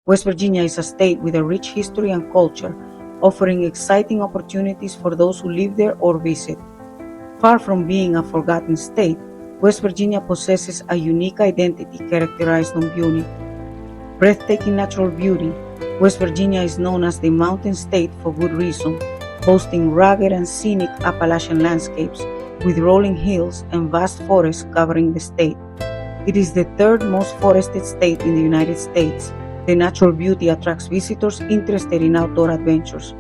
West Virginia is a state with a rich history and culture, offering exciting opportunities for those who live there or visit. Far from being a forgotten state, West Virginia possesses a unique identity characterized on beauty. Breathtaking natural beauty, West Virginia is known as the Mountain State for good reason, boasting rugged and scenic Appalachian landscapes with rolling hills and vast forests covering the state. It is the third most forested state in the United States. The natural beauty attracts visitors interested in outdoor adventures.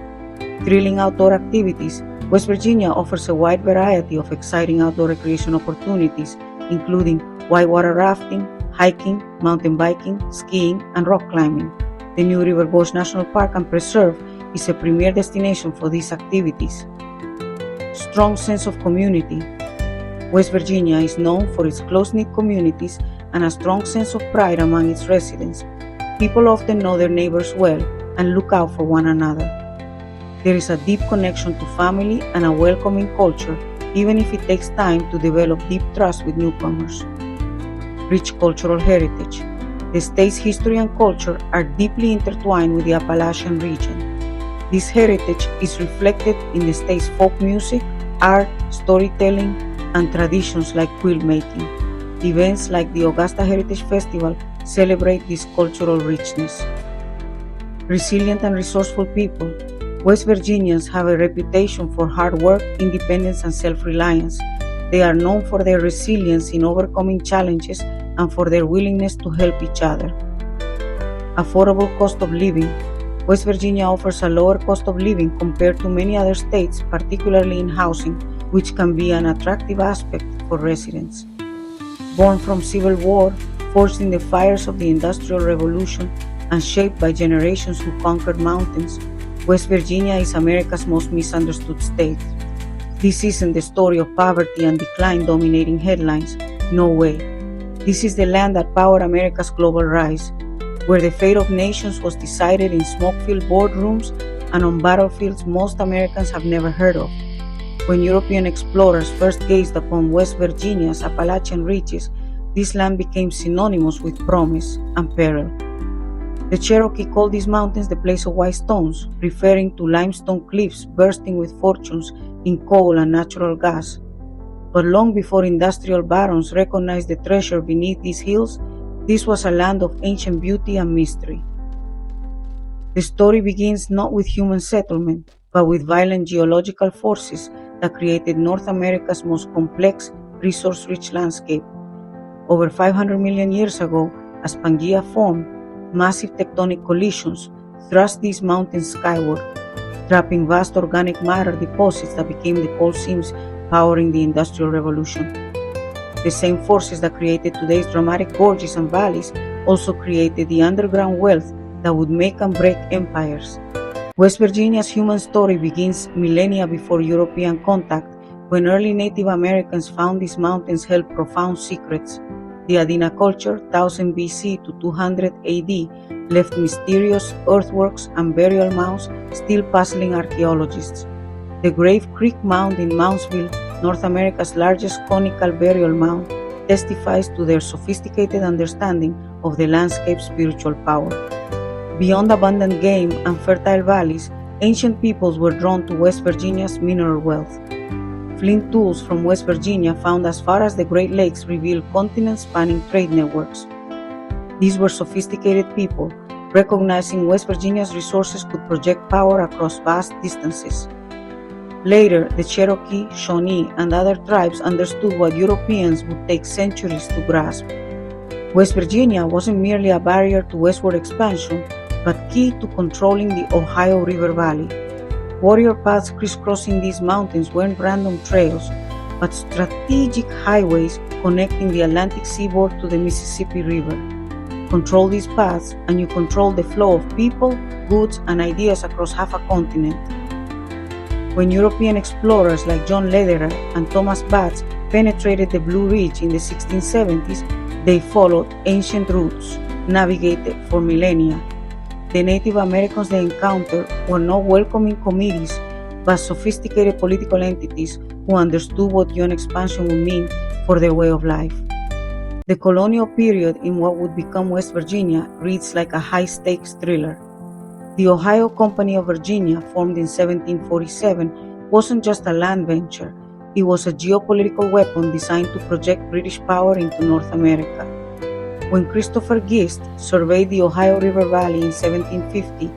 Thrilling outdoor activities, West Virginia offers a wide variety of exciting outdoor recreation opportunities, including whitewater rafting, hiking, mountain biking, skiing, and rock climbing. The New River Gorge National Park and Preserve is a premier destination for these activities. Strong sense of community. West Virginia is known for its close-knit communities and a strong sense of pride among its residents. People often know their neighbors well and look out for one another. There is a deep connection to family and a welcoming culture, even if it takes time to develop deep trust with newcomers. Rich cultural heritage. The state's history and culture are deeply intertwined with the Appalachian region. This heritage is reflected in the state's folk music, art, storytelling, and traditions like quilt making. Events like the Augusta Heritage Festival celebrate this cultural richness. Resilient and resourceful people. West Virginians have a reputation for hard work, independence, and self-reliance. They are known for their resilience in overcoming challenges and for their willingness to help each other. Affordable cost of living. West Virginia offers a lower cost of living compared to many other states, particularly in housing, which can be an attractive aspect for residents. Born from civil war, forged in the fires of the Industrial Revolution, and shaped by generations who conquered mountains, West Virginia is America's most misunderstood state. This isn't the story of poverty and decline dominating headlines. No way. This is the land that powered America's global rise, where the fate of nations was decided in smoke-filled boardrooms and on battlefields most Americans have never heard of. When European explorers first gazed upon West Virginia's Appalachian reaches, this land became synonymous with promise and peril. The Cherokee called these mountains the place of white stones, referring to limestone cliffs bursting with fortunes in coal and natural gas. But long before industrial barons recognized the treasure beneath these hills, this was a land of ancient beauty and mystery. The story begins not with human settlement, but with violent geological forces that created North America's most complex, resource-rich landscape. Over 500 million years ago, as Pangea formed, massive tectonic collisions thrust these mountains skyward, trapping vast organic matter deposits that became the coal seams powering the Industrial Revolution. The same forces that created today's dramatic gorges and valleys also created the underground wealth that would make and break empires. West Virginia's human story begins millennia before European contact, when early Native Americans found these mountains held profound secrets. The Adena culture, 1000 BC to 200 AD, left mysterious earthworks and burial mounds still puzzling archaeologists. The Grave Creek Mound in Moundsville, North America's largest conical burial mound, testifies to their sophisticated understanding of the landscape's spiritual power. Beyond abundant game and fertile valleys, ancient peoples were drawn to West Virginia's mineral wealth. Flint tools from West Virginia found as far as the Great Lakes reveal continent-spanning trade networks. These were sophisticated people, recognizing West Virginia's resources could project power across vast distances. Later, the Cherokee, Shawnee, and other tribes understood what Europeans would take centuries to grasp. West Virginia wasn't merely a barrier to westward expansion, but key to controlling the Ohio River Valley. Warrior paths crisscrossing these mountains weren't random trails, but strategic highways connecting the Atlantic seaboard to the Mississippi River. Control these paths, and you control the flow of people, goods, and ideas across half a continent. When European explorers like John Lederer and Thomas Batts penetrated the Blue Ridge in the 1670s, they followed ancient routes, navigated for millennia. The Native Americans they encountered were not welcoming committees, but sophisticated political entities who understood what UN expansion would mean for their way of life. The colonial period in what would become West Virginia reads like a high-stakes thriller. The Ohio Company of Virginia, formed in 1747, wasn't just a land venture, it was a geopolitical weapon designed to project British power into North America. When Christopher Gist surveyed the Ohio River Valley in 1750,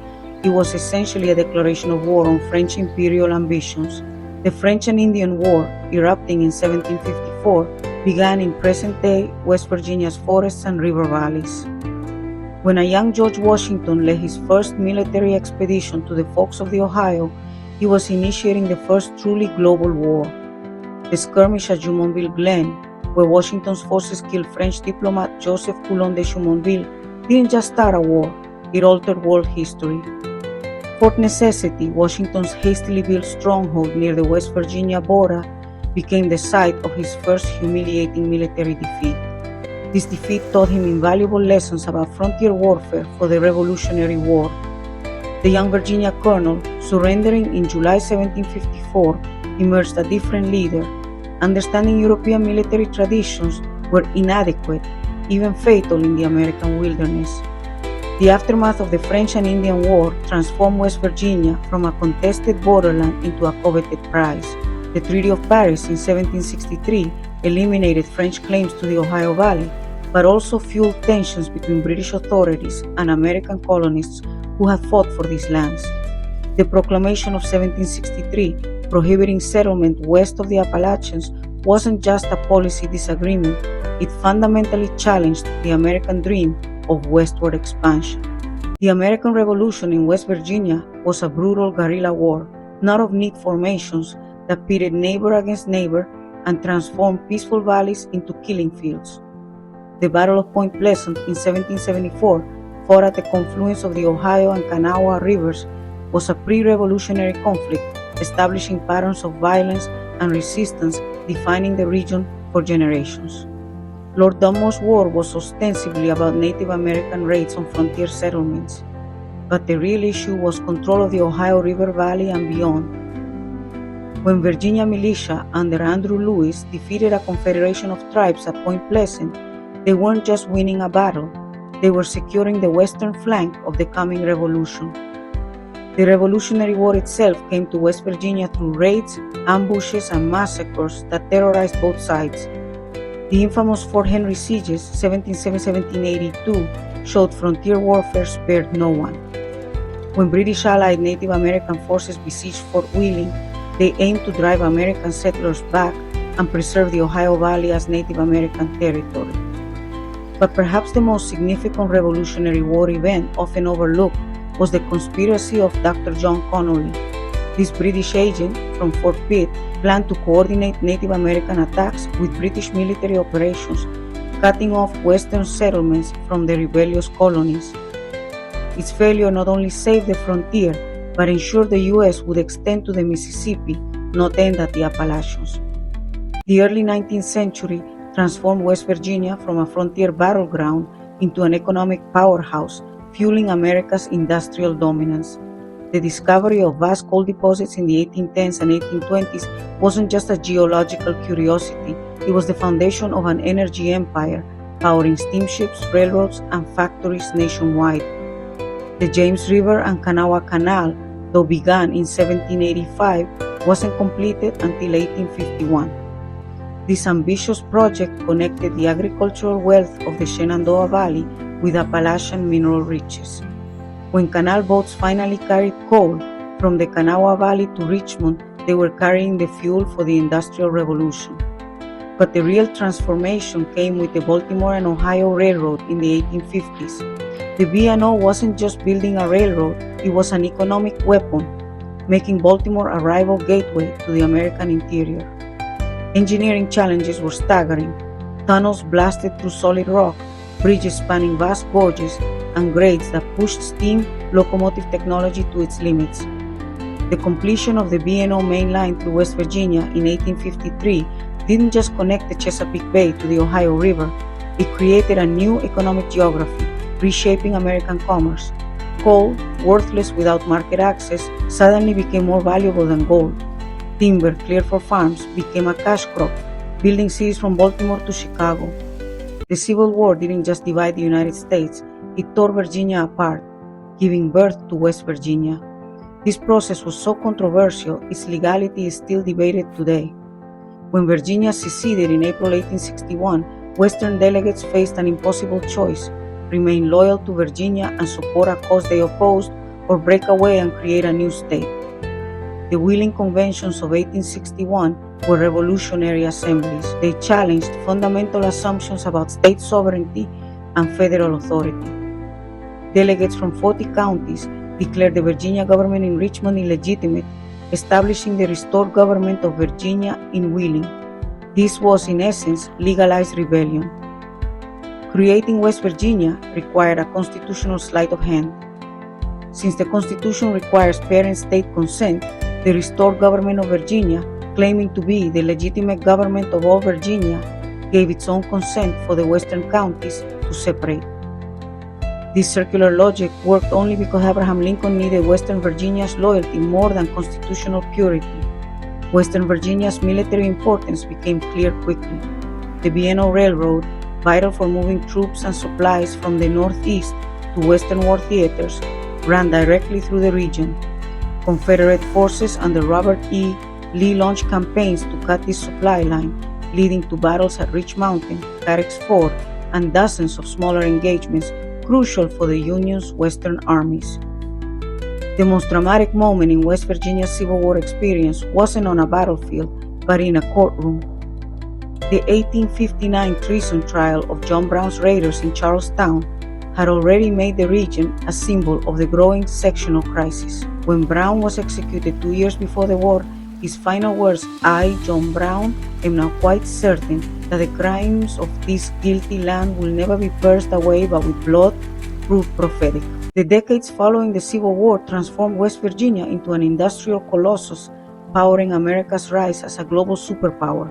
it was essentially a declaration of war on French imperial ambitions. The French and Indian War, erupting in 1754, began in present-day West Virginia's forests and river valleys. When a young George Washington led his first military expedition to the forks of the Ohio, he was initiating the first truly global war. The skirmish at Jumonville Glen, where Washington's forces killed French diplomat Joseph Coulon de Jumonville, didn't just start a war, it altered world history. Fort Necessity, Washington's hastily built stronghold near the West Virginia border, became the site of his first humiliating military defeat. This defeat taught him invaluable lessons about frontier warfare for the Revolutionary War. The young Virginia colonel, surrendering in July 1754, emerged a different leader. Understanding European military traditions were inadequate, even fatal in the American wilderness. The aftermath of the French and Indian War transformed West Virginia from a contested borderland into a coveted prize. The Treaty of Paris in 1763 eliminated French claims to the Ohio Valley, but also fueled tensions between British authorities and American colonists who had fought for these lands. The Proclamation of 1763, prohibiting settlement west of the Appalachians, wasn't just a policy disagreement, it fundamentally challenged the American dream of westward expansion. The American Revolution in West Virginia was a brutal guerrilla war, not of neat formations, that pitted neighbor against neighbor and transformed peaceful valleys into killing fields. The Battle of Point Pleasant in 1774, fought at the confluence of the Ohio and Kanawha rivers, was a pre-revolutionary conflict, establishing patterns of violence and resistance defining the region for generations. Lord Dunmore's war was ostensibly about Native American raids on frontier settlements, but the real issue was control of the Ohio River Valley and beyond. When Virginia militia under Andrew Lewis defeated a confederation of tribes at Point Pleasant, they weren't just winning a battle, they were securing the western flank of the coming revolution. The Revolutionary War itself came to West Virginia through raids, ambushes, and massacres that terrorized both sides. The infamous Fort Henry sieges, 1770-1782, showed frontier warfare spared no one. When British allied Native American forces besieged Fort Wheeling, they aimed to drive American settlers back and preserve the Ohio Valley as Native American territory. But perhaps the most significant Revolutionary War event often overlooked was the conspiracy of Dr. John Connolly. This British agent from Fort Pitt planned to coordinate Native American attacks with British military operations, cutting off Western settlements from the rebellious colonies. Its failure not only saved the frontier, but ensured the U.S. would extend to the Mississippi, not end at the Appalachians. The early 19th century transformed West Virginia from a frontier battleground into an economic powerhouse, fueling America's industrial dominance. The discovery of vast coal deposits in the 1810s and 1820s wasn't just a geological curiosity, it was the foundation of an energy empire, powering steamships, railroads, and factories nationwide. The James River and Kanawha Canal, though began in 1785, wasn't completed until 1851. This ambitious project connected the agricultural wealth of the Shenandoah Valley with Appalachian mineral riches. When canal boats finally carried coal from the Kanawha Valley to Richmond, they were carrying the fuel for the Industrial Revolution. But the real transformation came with the Baltimore and Ohio Railroad in the 1850s. The B&O wasn't just building a railroad, it was an economic weapon, making Baltimore a rival gateway to the American interior. Engineering challenges were staggering. Tunnels blasted through solid rock, bridges spanning vast gorges, and grades that pushed steam locomotive technology to its limits. The completion of the B&O main line through West Virginia in 1853 didn't just connect the Chesapeake Bay to the Ohio River, it created a new economic geography, reshaping American commerce. Coal, worthless without market access, suddenly became more valuable than gold. Timber cleared for farms became a cash crop, building cities from Baltimore to Chicago. The Civil War didn't just divide the United States, it tore Virginia apart, giving birth to West Virginia. This process was so controversial, its legality is still debated today. When Virginia seceded in April 1861, Western delegates faced an impossible choice: remain loyal to Virginia and support a cause they opposed, or break away and create a new state. The Wheeling Conventions of 1861 were revolutionary assemblies. They challenged fundamental assumptions about state sovereignty and federal authority. Delegates from 40 counties declared the Virginia government in Richmond illegitimate, establishing the restored government of Virginia in Wheeling. This was, in essence, legalized rebellion. Creating West Virginia required a constitutional sleight of hand. Since the Constitution requires parent-state consent, the restored government of Virginia, claiming to be the legitimate government of all Virginia, gave its own consent for the western counties to separate. This circular logic worked only because Abraham Lincoln needed Western Virginia's loyalty more than constitutional purity. Western Virginia's military importance became clear quickly. The B&O Railroad, vital for moving troops and supplies from the northeast to western war theaters, ran directly through the region. Confederate forces under Robert E. Lee launched campaigns to cut this supply line, leading to battles at Rich Mountain, Carrick's Ford, and dozens of smaller engagements crucial for the Union's western armies. The most dramatic moment in West Virginia's Civil War experience wasn't on a battlefield, but in a courtroom. The 1859 treason trial of John Brown's raiders in Charlestown had already made the region a symbol of the growing sectional crisis. When Brown was executed 2 years before the war, his final words, "I, John Brown, am now quite certain that the crimes of this guilty land will never be purged away but with blood," proved prophetic. The decades following the Civil War transformed West Virginia into an industrial colossus, powering America's rise as a global superpower.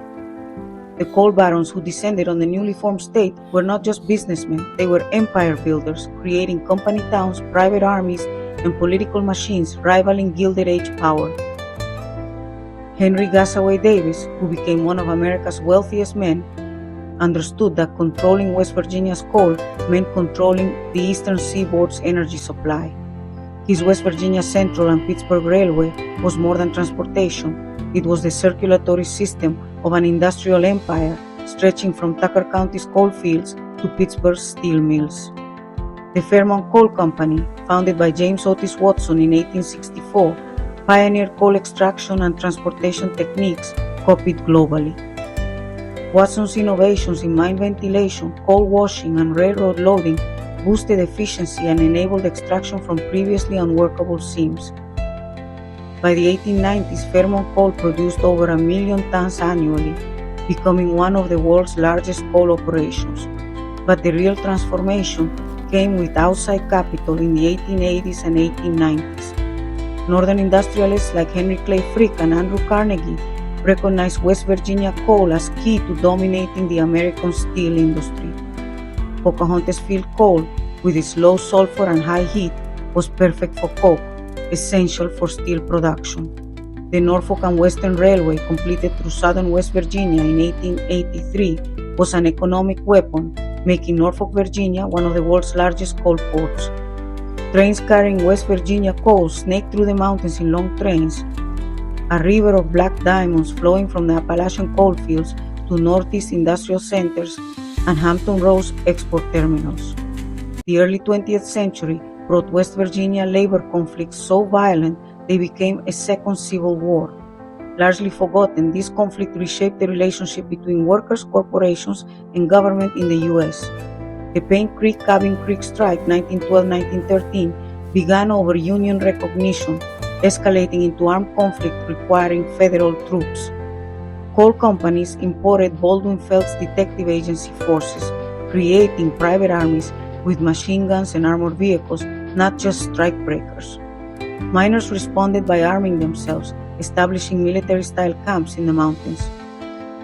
The coal barons who descended on the newly formed state were not just businessmen, they were empire builders, creating company towns, private armies, and political machines rivaling Gilded Age power. Henry Gasaway Davis, who became one of America's wealthiest men, understood that controlling West Virginia's coal meant controlling the eastern seaboard's energy supply. His West Virginia Central and Pittsburgh Railway was more than transportation. It was the circulatory system of an industrial empire stretching from Tucker County's coal fields to Pittsburgh's steel mills. The Fairmont Coal Company, founded by James Otis Watson in 1864, pioneered coal extraction and transportation techniques copied globally. Watson's innovations in mine ventilation, coal washing, and railroad loading boosted efficiency and enabled extraction from previously unworkable seams. By the 1890s, Fairmont Coal produced over 1 million tons annually, becoming one of the world's largest coal operations. But the real transformation came with outside capital in the 1880s and 1890s. Northern industrialists like Henry Clay Frick and Andrew Carnegie recognized West Virginia coal as key to dominating the American steel industry. Pocahontas Field coal, with its low sulfur and high heat, was perfect for coke, essential for steel production. The Norfolk and Western Railway, completed through southern West Virginia in 1883, was an economic weapon, making Norfolk, Virginia one of the world's largest coal ports. Trains carrying West Virginia coal snaked through the mountains in long trains, a river of black diamonds flowing from the Appalachian coal fields to northeast industrial centers and Hampton Roads export terminals. The early 20th century brought West Virginia labor conflicts so violent they became a second civil war. Largely forgotten, this conflict reshaped the relationship between workers, corporations, and government in the U.S. The Paint Creek Cabin Creek Strike 1912-1913 began over Union recognition, escalating into armed conflict requiring federal troops. Coal companies imported Baldwin Felts Detective Agency forces, creating private armies with machine guns and armored vehicles, not just strikebreakers. Miners responded by arming themselves, establishing military-style camps in the mountains.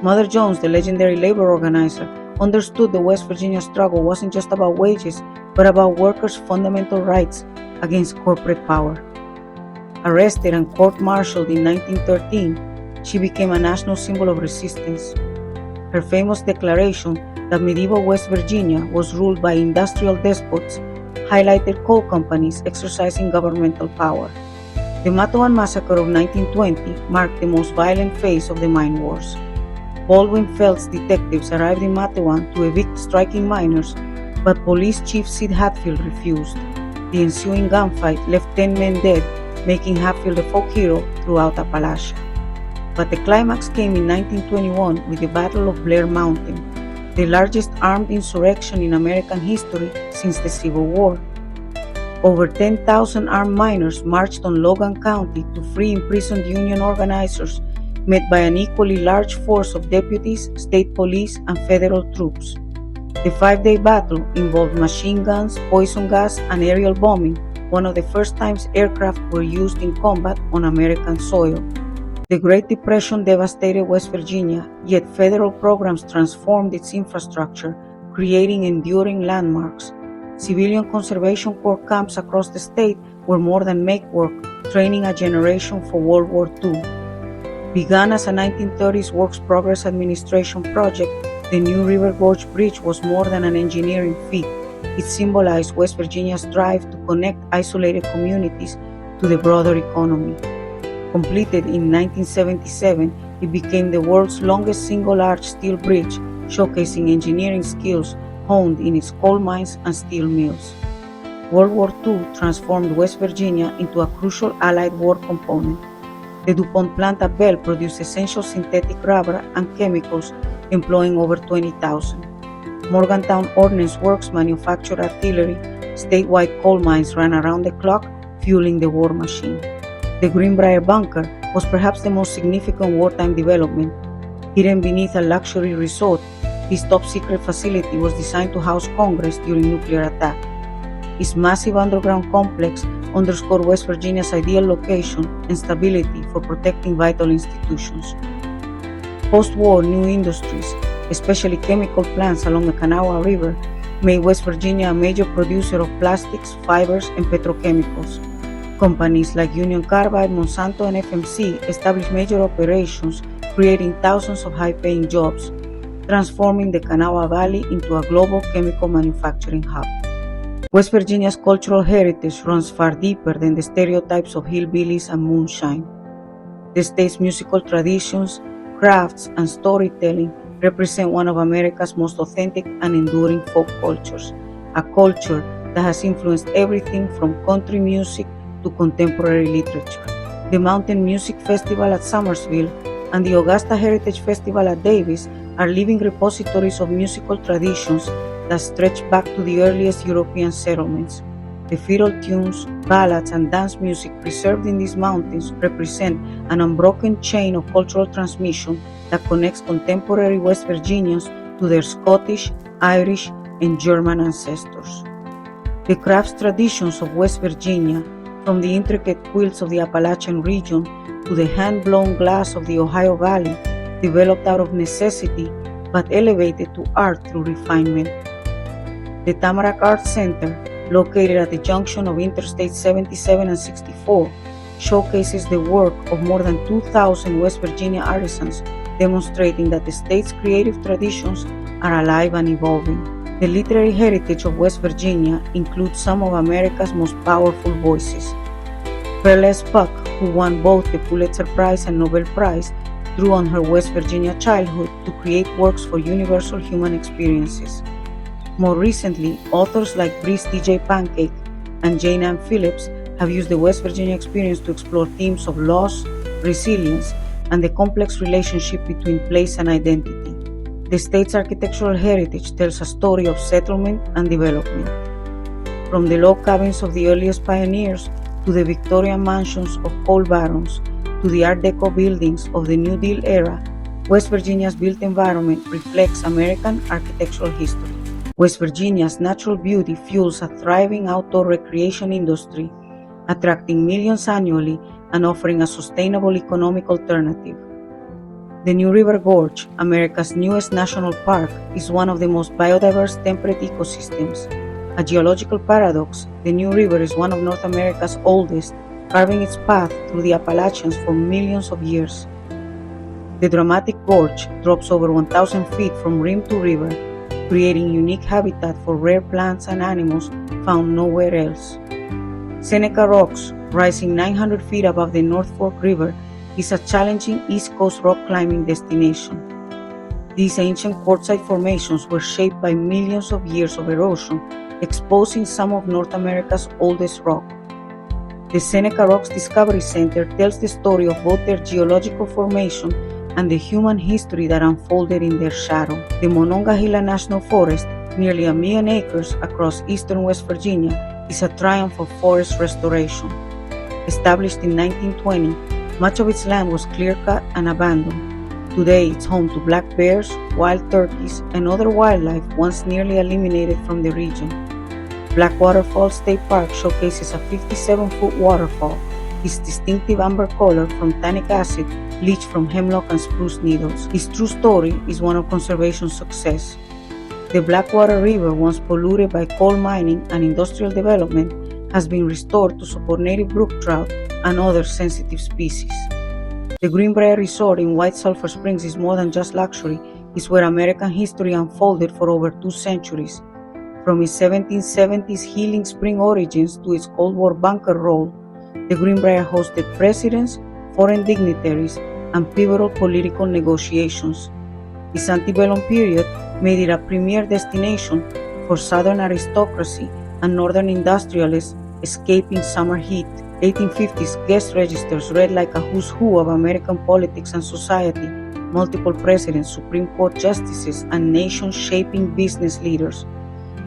Mother Jones, the legendary labor organizer, understood the West Virginia struggle wasn't just about wages, but about workers' fundamental rights against corporate power. Arrested and court-martialed in 1913, she became a national symbol of resistance. Her famous declaration, that medieval West Virginia was ruled by industrial despots highlighted coal companies exercising governmental power. The Mattawan Massacre of 1920 marked the most violent phase of the mine wars. Baldwin Felt's detectives arrived in Mattawan to evict striking miners, but Police Chief Sid Hatfield refused. The ensuing gunfight left 10 men dead, making Hatfield a folk hero throughout Appalachia. But the climax came in 1921 with the Battle of Blair Mountain, the largest armed insurrection in American history since the Civil War. Over 10,000 armed miners marched on Logan County to free imprisoned Union organizers, met by an equally large force of deputies, state police, and federal troops. The 5-day battle involved machine guns, poison gas, and aerial bombing, one of the first times aircraft were used in combat on American soil. The Great Depression devastated West Virginia, yet federal programs transformed its infrastructure, creating enduring landmarks. Civilian Conservation Corps camps across the state were more than make work, training a generation for World War II. Begun as a 1930s Works Progress Administration project, the New River Gorge Bridge was more than an engineering feat. It symbolized West Virginia's drive to connect isolated communities to the broader economy. Completed in 1977, it became the world's longest single-arch steel bridge, showcasing engineering skills honed in its coal mines and steel mills. World War II transformed West Virginia into a crucial Allied war component. The DuPont plant at Bell produced essential synthetic rubber and chemicals, employing over 20,000. Morgantown Ordnance Works manufactured artillery. Statewide coal mines ran around the clock, fueling the war machine. The Greenbrier bunker was perhaps the most significant wartime development. Hidden beneath a luxury resort, this top-secret facility was designed to house Congress during nuclear attack. Its massive underground complex underscored West Virginia's ideal location and stability for protecting vital institutions. Post-war new industries, especially chemical plants along the Kanawha River, made West Virginia a major producer of plastics, fibers, and petrochemicals. Companies like Union Carbide, Monsanto, and FMC established major operations, creating thousands of high-paying jobs, transforming the Kanawha Valley into a global chemical manufacturing hub. West Virginia's cultural heritage runs far deeper than the stereotypes of hillbillies and moonshine. The state's musical traditions, crafts, and storytelling represent one of America's most authentic and enduring folk cultures, a culture that has influenced everything from country music to contemporary literature. The Mountain Music Festival at Summersville and the Augusta Heritage Festival at Davis are living repositories of musical traditions that stretch back to the earliest European settlements. The fiddle tunes, ballads, and dance music preserved in these mountains represent an unbroken chain of cultural transmission that connects contemporary West Virginians to their Scottish, Irish, and German ancestors. The crafts traditions of West Virginia, from the intricate quilts of the Appalachian region to the hand-blown glass of the Ohio Valley, developed out of necessity but elevated to art through refinement. The Tamarack Arts Center, located at the junction of Interstate 77 and 64, showcases the work of more than 2,000 West Virginia artisans, demonstrating that the state's creative traditions are alive and evolving. The literary heritage of West Virginia includes some of America's most powerful voices. Pearl S. Buck, who won both the Pulitzer Prize and Nobel Prize, drew on her West Virginia childhood to create works for universal human experiences. More recently, authors like Breeze D.J. Pancake and Jane Ann Phillips have used the West Virginia experience to explore themes of loss, resilience, and the complex relationship between place and identity. The state's architectural heritage tells a story of settlement and development. From the log cabins of the earliest pioneers to the Victorian mansions of coal barons to the Art Deco buildings of the New Deal era, West Virginia's built environment reflects American architectural history. West Virginia's natural beauty fuels a thriving outdoor recreation industry, attracting millions annually and offering a sustainable economic alternative. The New River Gorge, America's newest national park, is one of the most biodiverse temperate ecosystems. A geological paradox, the New River is one of North America's oldest, carving its path through the Appalachians for millions of years. The dramatic gorge drops over 1,000 feet from rim to river, creating unique habitat for rare plants and animals found nowhere else. Seneca Rocks, rising 900 feet above the North Fork River, is a challenging East Coast rock climbing destination. These ancient quartzite formations were shaped by millions of years of erosion, exposing some of North America's oldest rock. The Seneca Rocks Discovery Center tells the story of both their geological formation and the human history that unfolded in their shadow. The Monongahela National Forest, nearly 1 million acres across eastern West Virginia, is a triumph of forest restoration. Established in 1920, much of its land was clear-cut and abandoned. Today, it's home to black bears, wild turkeys, and other wildlife once nearly eliminated from the region. Blackwater Falls State Park showcases a 57-foot waterfall, its distinctive amber color from tannic acid leached from hemlock and spruce needles. Its true story is one of conservation success. The Blackwater River, once polluted by coal mining and industrial development, has been restored to support native brook trout and other sensitive species. The Greenbrier Resort in White Sulphur Springs is more than just luxury. It's where American history unfolded for over 2 centuries. From its 1770s healing spring origins to its Cold War bunker role, the Greenbrier hosted presidents, foreign dignitaries, and pivotal political negotiations. Its antebellum period made it a premier destination for Southern aristocracy and Northern industrialists escaping summer heat. 1850s guest registers read like a who's who of American politics and society, multiple presidents, Supreme Court justices, and nation-shaping business leaders.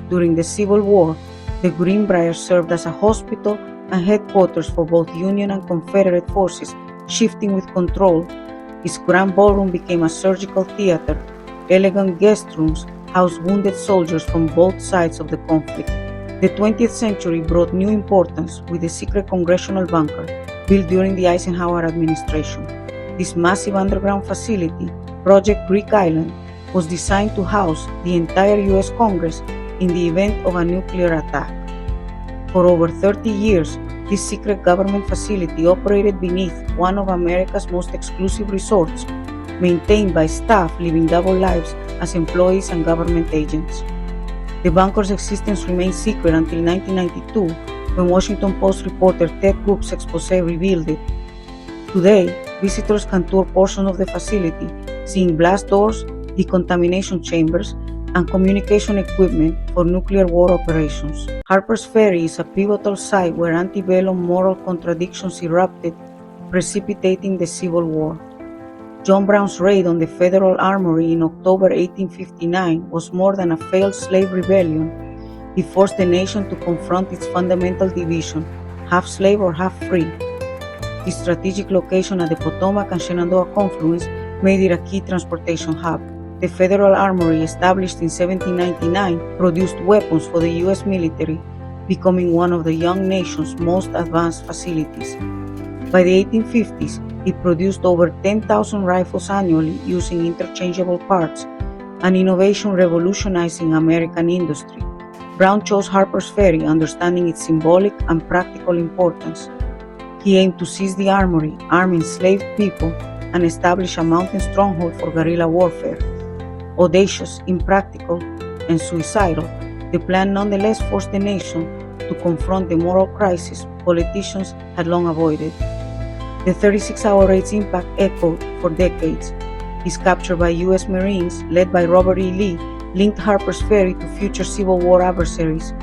During the Civil War, the Greenbrier served as a hospital and headquarters for both Union and Confederate forces, shifting with control. Its grand ballroom became a surgical theater. Elegant guest rooms housed wounded soldiers from both sides of the conflict. The 20th century brought new importance with the secret congressional bunker, built during the Eisenhower administration. This massive underground facility, Project Greek Island, was designed to house the entire U.S. Congress in the event of a nuclear attack. For over 30 years, this secret government facility operated beneath one of America's most exclusive resorts, maintained by staff living double lives as employees and government agents. The bunker's existence remained secret until 1992, when Washington Post reporter Ted Group's expose revealed it. Today, visitors can tour portions of the facility, seeing blast doors, decontamination chambers, and communication equipment for nuclear war operations. Harper's Ferry is a pivotal site where antebellum moral contradictions erupted, precipitating the Civil War. John Brown's raid on the Federal Armory in October 1859 was more than a failed slave rebellion. It forced the nation to confront its fundamental division, half slave or half free. Its strategic location at the Potomac and Shenandoah confluence made it a key transportation hub. The Federal Armory, established in 1799, produced weapons for the U.S. military, becoming one of the young nation's most advanced facilities. By the 1850s, it produced over 10,000 rifles annually using interchangeable parts, an innovation revolutionizing American industry. Brown chose Harper's Ferry, understanding its symbolic and practical importance. He aimed to seize the armory, arm enslaved people, and establish a mountain stronghold for guerrilla warfare. Audacious, impractical, and suicidal, the plan nonetheless forced the nation to confront the moral crisis politicians had long avoided. The 36-hour raid's impact echoed for decades. His capture by U.S. Marines, led by Robert E. Lee, linked Harper's Ferry to future Civil War adversaries.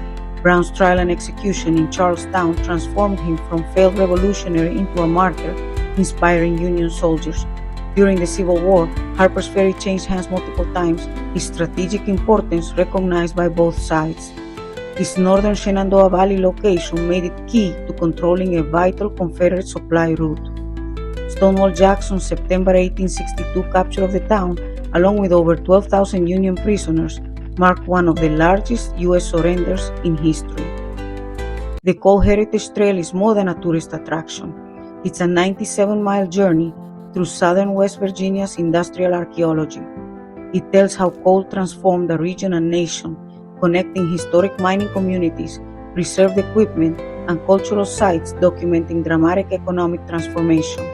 Brown's trial and execution in Charlestown transformed him from failed revolutionary into a martyr, inspiring Union soldiers. During the Civil War, Harper's Ferry changed hands multiple times, its strategic importance recognized by both sides. Its northern Shenandoah Valley location made it key to controlling a vital Confederate supply route. Stonewall Jackson's September 1862 capture of the town, along with over 12,000 Union prisoners, marked one of the largest U.S. surrenders in history. The Coal Heritage Trail is more than a tourist attraction. It's a 97-mile journey through southern West Virginia's industrial archaeology. It tells how coal transformed the region and nation, connecting historic mining communities, preserved equipment, and cultural sites documenting dramatic economic transformation.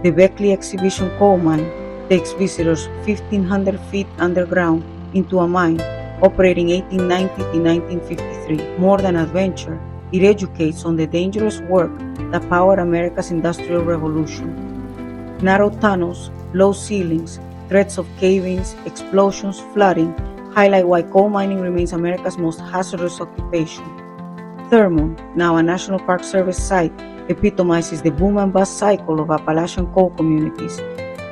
The Beckley Exhibition Coal Mine takes visitors 1,500 feet underground into a mine, operating 1890 to 1953. More than adventure, it educates on the dangerous work that powered America's Industrial Revolution. Narrow tunnels, low ceilings, threats of cave-ins, explosions, flooding highlight why coal mining remains America's most hazardous occupation. Thurmont, now a National Park Service site, epitomizes the boom and bust cycle of Appalachian coal communities.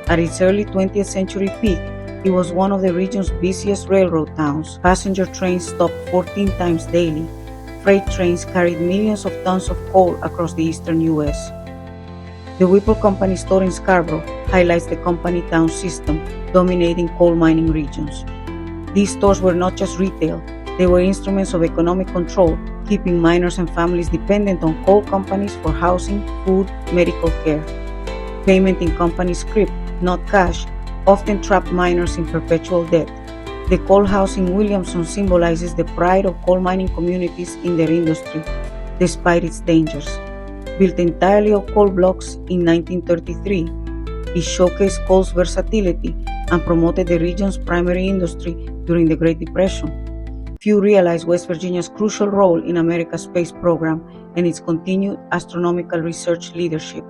At its early 20th century peak, it was one of the region's busiest railroad towns. Passenger trains stopped 14 times daily. Freight trains carried millions of tons of coal across the eastern U.S. The Whipple Company store in Scarborough highlights the company town system dominating coal mining regions. These stores were not just retail, they were instruments of economic control, keeping miners and families dependent on coal companies for housing, food, medical care. Payment in company scrip, not cash, often trapped miners in perpetual debt. The coal house in Williamson symbolizes the pride of coal mining communities in their industry, despite its dangers. Built entirely of coal blocks in 1933, it showcased coal's versatility and promoted the region's primary industry during the Great Depression. Few realize West Virginia's crucial role in America's space program and its continued astronomical research leadership.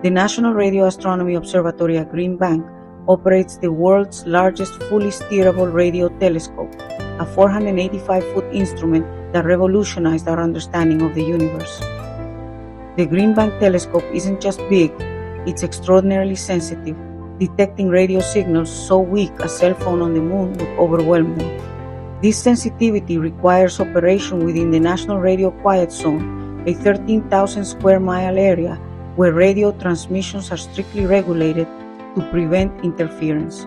The National Radio Astronomy Observatory at Green Bank operates the world's largest fully steerable radio telescope, a 485-foot instrument that revolutionized our understanding of the universe. The Green Bank telescope isn't just big, it's extraordinarily sensitive, detecting radio signals so weak a cell phone on the moon would overwhelm them. This sensitivity requires operation within the National Radio Quiet Zone, a 13,000 square mile area where radio transmissions are strictly regulated to prevent interference.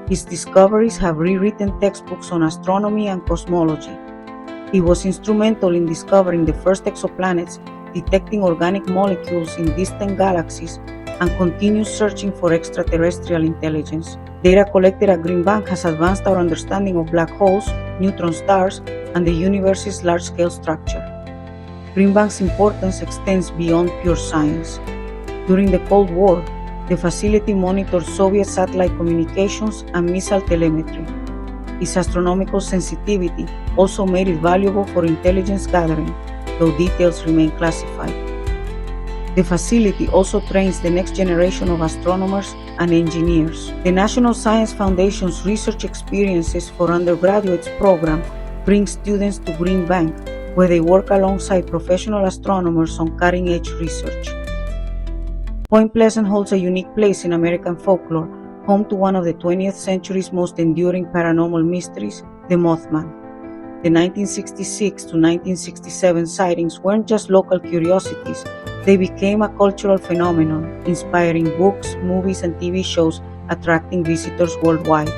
His discoveries have rewritten textbooks on astronomy and cosmology. He was instrumental in discovering the first exoplanets, detecting organic molecules in distant galaxies, and continues searching for extraterrestrial intelligence. Data collected at Green Bank has advanced our understanding of black holes, neutron stars, and the universe's large-scale structure. Green Bank's importance extends beyond pure science. During the Cold War, the facility monitored Soviet satellite communications and missile telemetry. Its astronomical sensitivity also made it valuable for intelligence gathering, though details remain classified. The facility also trains the next generation of astronomers and engineers. The National Science Foundation's Research Experiences for Undergraduates program brings students to Green Bank, where they work alongside professional astronomers on cutting-edge research. Point Pleasant holds a unique place in American folklore, home to one of the 20th century's most enduring paranormal mysteries, the Mothman. The 1966 to 1967 sightings weren't just local curiosities, they became a cultural phenomenon, inspiring books, movies, and TV shows attracting visitors worldwide.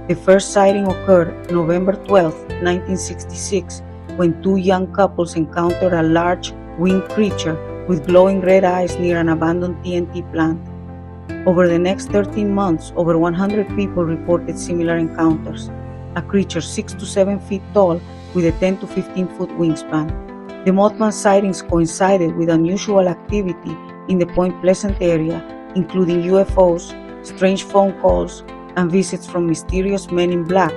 The first sighting occurred November 12, 1966, when two young couples encountered a large, winged creature with glowing red eyes near an abandoned TNT plant. Over the next 13 months, over 100 people reported similar encounters, a creature 6 to 7 feet tall with a 10 to 15-foot wingspan. The Mothman sightings coincided with unusual activity in the Point Pleasant area, including UFOs, strange phone calls, and visits from mysterious men in black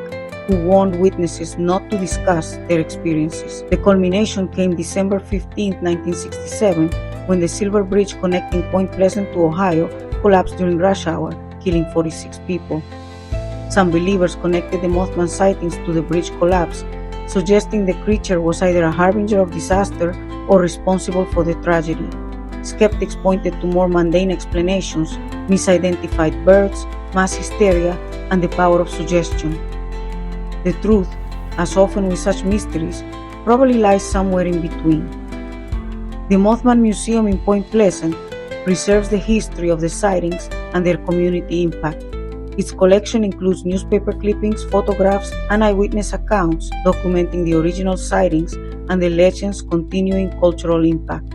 who warned witnesses not to discuss their experiences. The culmination came December 15, 1967, when the Silver Bridge connecting Point Pleasant to Ohio collapsed during rush hour, killing 46 people. Some believers connected the Mothman sightings to the bridge collapse, suggesting the creature was either a harbinger of disaster or responsible for the tragedy. Skeptics pointed to more mundane explanations, misidentified birds, mass hysteria, and the power of suggestion. The truth, as often with such mysteries, probably lies somewhere in between. The Mothman Museum in Point Pleasant preserves the history of the sightings and their community impact. Its collection includes newspaper clippings, photographs, and eyewitness accounts documenting the original sightings and the legend's continuing cultural impact.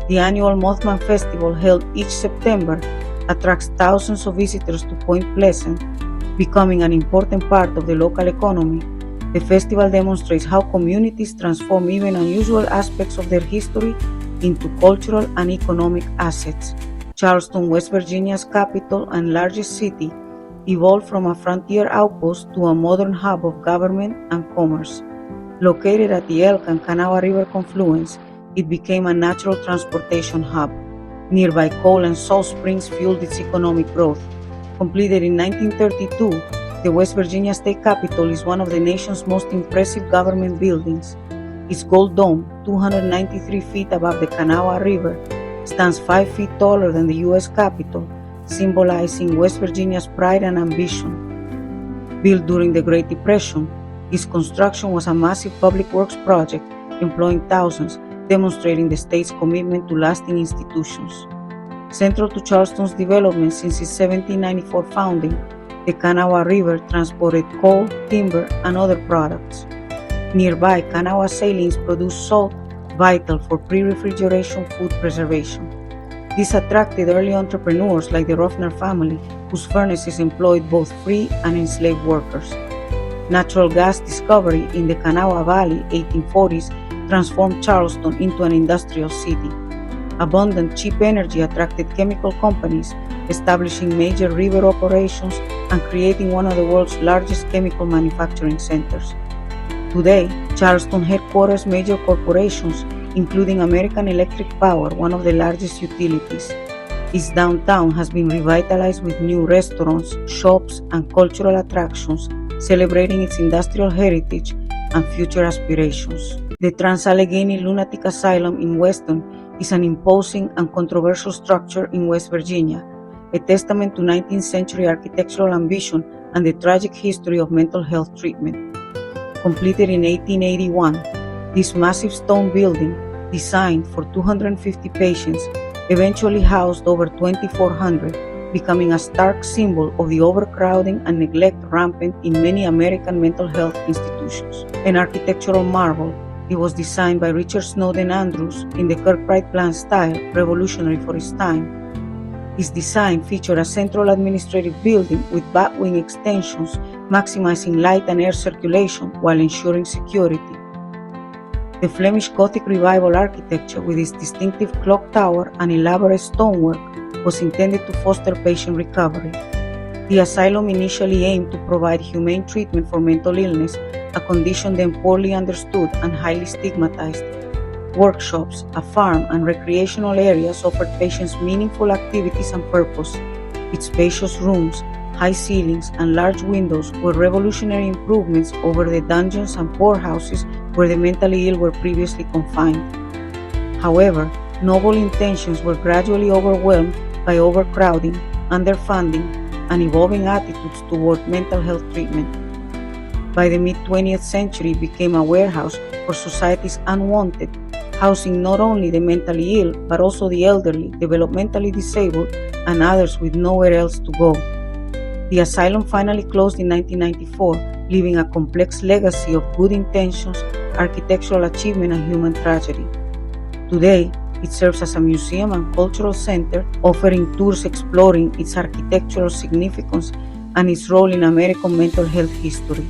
The annual Mothman Festival, held each September, attracts thousands of visitors to Point Pleasant, becoming an important part of the local economy. The festival demonstrates how communities transform even unusual aspects of their history into cultural and economic assets. Charleston, West Virginia's capital and largest city, evolved from a frontier outpost to a modern hub of government and commerce. Located at the Elk and Kanawha River confluence, it became a natural transportation hub. Nearby coal and salt springs fueled its economic growth. Completed in 1932, the West Virginia State Capitol is one of the nation's most impressive government buildings. Its gold dome, 293 feet above the Kanawha River, stands 5 feet taller than the U.S. Capitol, symbolizing West Virginia's pride and ambition. Built during the Great Depression, its construction was a massive public works project employing thousands, demonstrating the state's commitment to lasting institutions. Central to Charleston's development since its 1794 founding, the Kanawha River transported coal, timber, and other products. Nearby, Kanawha salines produce salt, vital for pre-refrigeration food preservation. This attracted early entrepreneurs like the Ruffner family, whose furnaces employed both free and enslaved workers. Natural gas discovery in the Kanawha Valley 1840s transformed Charleston into an industrial city. Abundant, cheap energy attracted chemical companies, establishing major river operations and creating one of the world's largest chemical manufacturing centers. Today, Charleston headquarters major corporations, including American Electric Power, one of the largest utilities. Its downtown has been revitalized with new restaurants, shops, and cultural attractions, celebrating its industrial heritage and future aspirations. The Trans-Allegheny Lunatic Asylum in Weston is an imposing and controversial structure in West Virginia, a testament to 19th century architectural ambition and the tragic history of mental health treatment. Completed in 1881, this massive stone building, designed for 250 patients, eventually housed over 2,400, becoming a stark symbol of the overcrowding and neglect rampant in many American mental health institutions. An architectural marvel, it was designed by Richard Snowden Andrews in the Kirkbride plan style, revolutionary for its time. Its design featured a central administrative building with batwing extensions, maximizing light and air circulation while ensuring security. The Flemish Gothic Revival architecture, with its distinctive clock tower and elaborate stonework, was intended to foster patient recovery. The asylum initially aimed to provide humane treatment for mental illness, a condition then poorly understood and highly stigmatized. Workshops, a farm, and recreational areas offered patients meaningful activities and purpose. Its spacious rooms, high ceilings, and large windows were revolutionary improvements over the dungeons and poorhouses where the mentally ill were previously confined. However, noble intentions were gradually overwhelmed by overcrowding, underfunding, and evolving attitudes toward mental health treatment. By the mid-20th century, it became a warehouse for society's unwanted, housing not only the mentally ill, but also the elderly, developmentally disabled, and others with nowhere else to go. The asylum finally closed in 1994, leaving a complex legacy of good intentions, architectural achievement, and human tragedy. Today, it serves as a museum and cultural center, offering tours exploring its architectural significance and its role in American mental health history.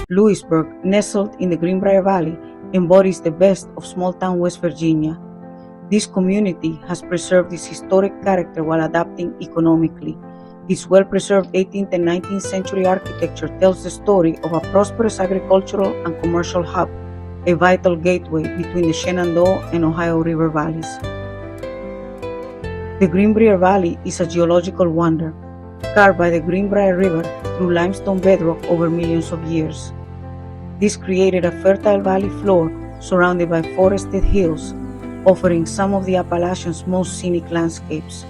Lewisburg, nestled in the Greenbrier Valley, embodies the best of small-town West Virginia. This community has preserved its historic character while adapting economically. Its well-preserved 18th and 19th century architecture tells the story of a prosperous agricultural and commercial hub, a vital gateway between the Shenandoah and Ohio River valleys. The Greenbrier Valley is a geological wonder, carved by the Greenbrier River through limestone bedrock over millions of years. This created a fertile valley floor surrounded by forested hills, offering some of the Appalachian's most scenic landscapes.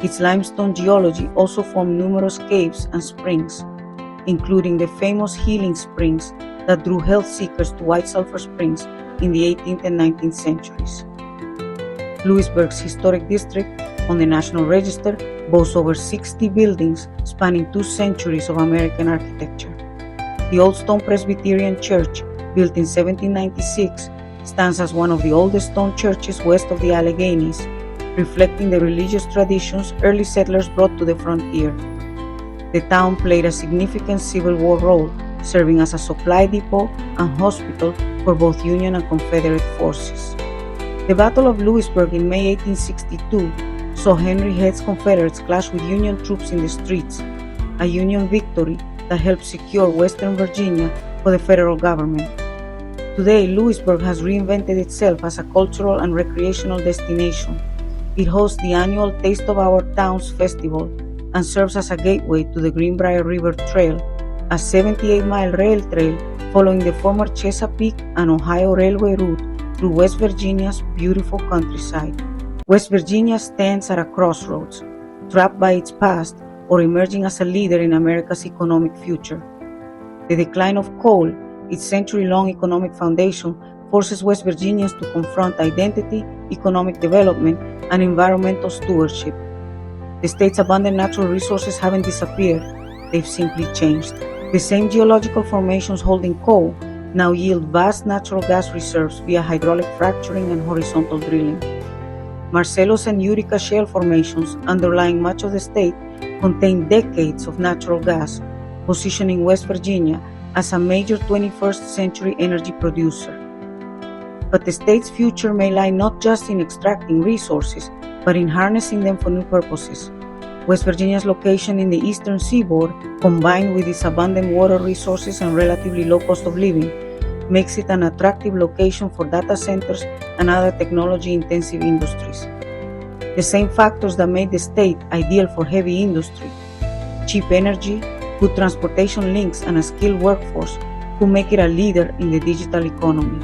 Its limestone geology also formed numerous caves and springs, including the famous healing springs that drew health seekers to White Sulphur Springs in the 18th and 19th centuries. Lewisburg's historic district, on the National Register, boasts over 60 buildings spanning 2 centuries of American architecture. The Old Stone Presbyterian Church, built in 1796, stands as one of the oldest stone churches west of the Alleghenies, reflecting the religious traditions early settlers brought to the frontier. The town played a significant Civil War role, serving as a supply depot and hospital for both Union and Confederate forces. The Battle of Lewisburg in May 1862 saw Henry Head's Confederates clash with Union troops in the streets. a Union victory that helped secure Western Virginia for the federal government. Today, Louisburg has reinvented itself as a cultural and recreational destination. It hosts the annual Taste of Our Towns Festival and serves as a gateway to the Greenbrier River Trail, a 78-mile rail trail following the former Chesapeake and Ohio Railway route through West Virginia's beautiful countryside. West Virginia stands at a crossroads, trapped by its past or emerging as a leader in America's economic future. The decline of coal, its century-long economic foundation, forces West Virginians to confront identity, economic development, and environmental stewardship. The state's abundant natural resources haven't disappeared, they've simply changed. The same geological formations holding coal now yield vast natural gas reserves via hydraulic fracturing and horizontal drilling. Marcellus and Utica shale formations underlying much of the state contain decades of natural gas, positioning West Virginia as a major 21st century energy producer. But the state's future may lie not just in extracting resources, but in harnessing them for new purposes. West Virginia's location in the eastern seaboard, combined with its abundant water resources and relatively low cost of living, makes it an attractive location for data centers and other technology-intensive industries. The same factors that made the state ideal for heavy industry, cheap energy, good transportation links, and a skilled workforce, who make it a leader in the digital economy.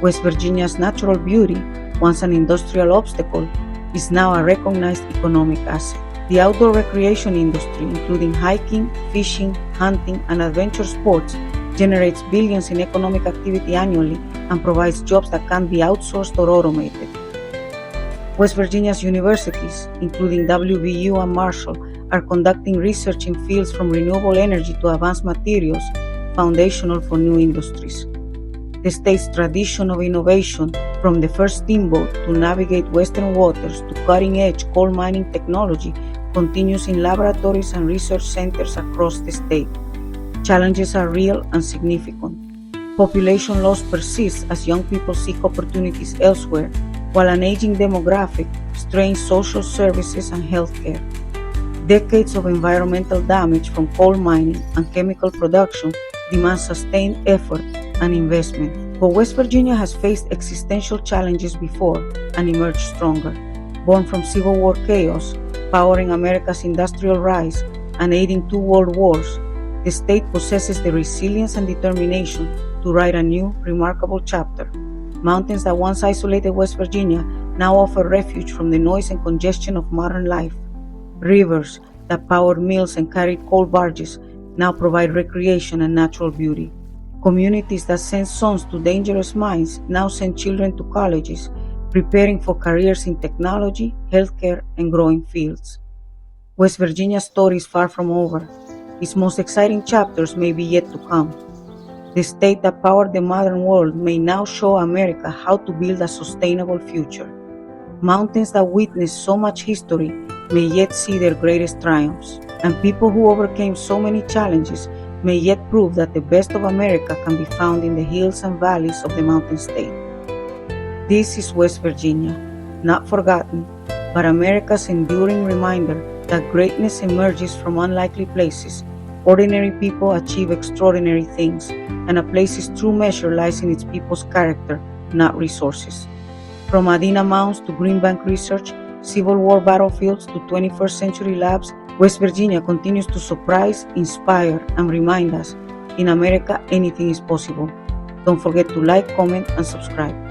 West Virginia's natural beauty, once an industrial obstacle, is now a recognized economic asset. The outdoor recreation industry, including hiking, fishing, hunting, and adventure sports, generates billions in economic activity annually and provides jobs that can't be outsourced or automated. West Virginia's universities, including WVU and Marshall, are conducting research in fields from renewable energy to advanced materials, foundational for new industries. The state's tradition of innovation, from the first steamboat to navigate western waters to cutting-edge coal mining technology, continues in laboratories and research centers across the state. Challenges are real and significant. Population loss persists as young people seek opportunities elsewhere, while an aging demographic strains social services and healthcare. Decades of environmental damage from coal mining and chemical production demand sustained effort and investment. But West Virginia has faced existential challenges before and emerged stronger. Born from Civil War chaos, powering America's industrial rise, and aiding 2 world wars, the state possesses the resilience and determination to write a new, remarkable chapter. Mountains that once isolated West Virginia now offer refuge from the noise and congestion of modern life. Rivers that powered mills and carried coal barges now provide recreation and natural beauty. Communities that sent sons to dangerous mines now send children to colleges, preparing for careers in technology, healthcare, and growing fields. West Virginia's story is far from over. Its most exciting chapters may be yet to come. The state that powered the modern world may now show America how to build a sustainable future. Mountains that witnessed so much history may yet see their greatest triumphs, and people who overcame so many challenges may yet prove that the best of America can be found in the hills and valleys of the mountain state. This is West Virginia, not forgotten, but America's enduring reminder that greatness emerges from unlikely places, ordinary people achieve extraordinary things, and a place's true measure lies in its people's character, not resources. From Adena Mounds to Green Bank research, Civil War battlefields to 21st century labs, West Virginia continues to surprise, inspire, and remind us, in America, anything is possible. Don't forget to like, comment, and subscribe.